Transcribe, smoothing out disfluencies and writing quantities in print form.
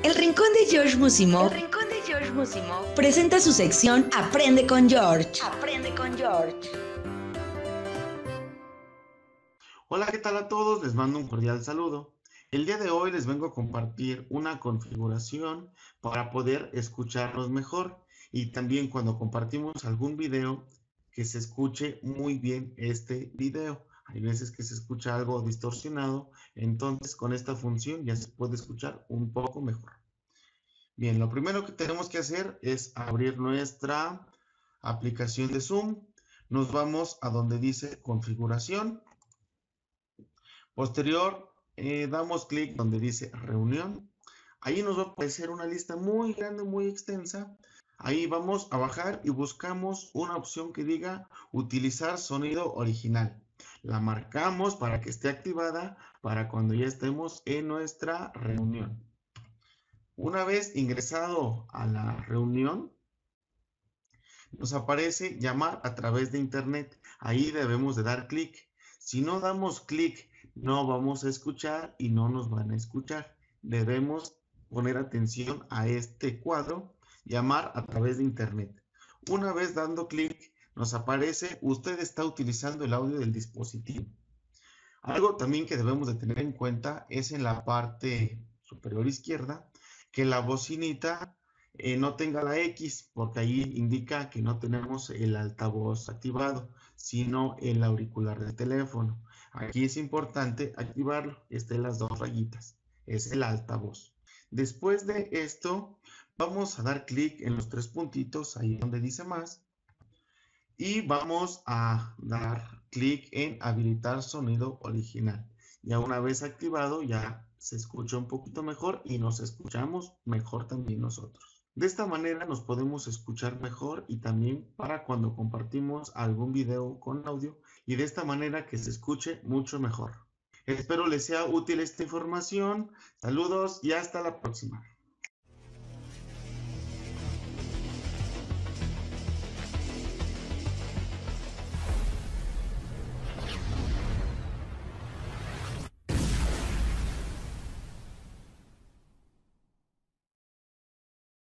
El Rincón de George Musimov presenta su sección Aprende con George. Hola, ¿qué tal a todos? Les mando un cordial saludo. El día de hoy les vengo a compartir una configuración para poder escucharnos mejor y también cuando compartimos algún video que se escuche muy bien este video. Hay veces que se escucha algo distorsionado, entonces con esta función ya se puede escuchar un poco mejor. Bien, lo primero que tenemos que hacer es abrir nuestra aplicación de Zoom. Nos vamos a donde dice configuración. Posterior, damos clic donde dice reunión. Ahí nos va a aparecer una lista muy grande, muy extensa. Ahí vamos a bajar y buscamos una opción que diga utilizar sonido original. La marcamos para que esté activada para cuando ya estemos en nuestra reunión. Una vez ingresado a la reunión, nos aparece llamar a través de internet. Ahí debemos de dar clic. Si no damos clic, no vamos a escuchar y no nos van a escuchar. Debemos poner atención a este cuadro, llamar a través de internet. Una vez dando clic, nos aparece usted está utilizando el audio del dispositivo. Algo también que debemos de tener en cuenta es en la parte superior izquierda que la bocinita no tenga la X, porque ahí indica que no tenemos el altavoz activado, sino el auricular del teléfono. Aquí es importante activarlo, estén las dos rayitas, es el altavoz. Después de esto, vamos a dar clic en los tres puntitos, ahí donde dice más, y vamos a dar clic en habilitar sonido original. Ya una vez activado ya se escucha un poquito mejor y nos escuchamos mejor también nosotros. De esta manera nos podemos escuchar mejor y también para cuando compartimos algún video con audio y de esta manera que se escuche mucho mejor. Espero les sea útil esta información. Saludos y hasta la próxima.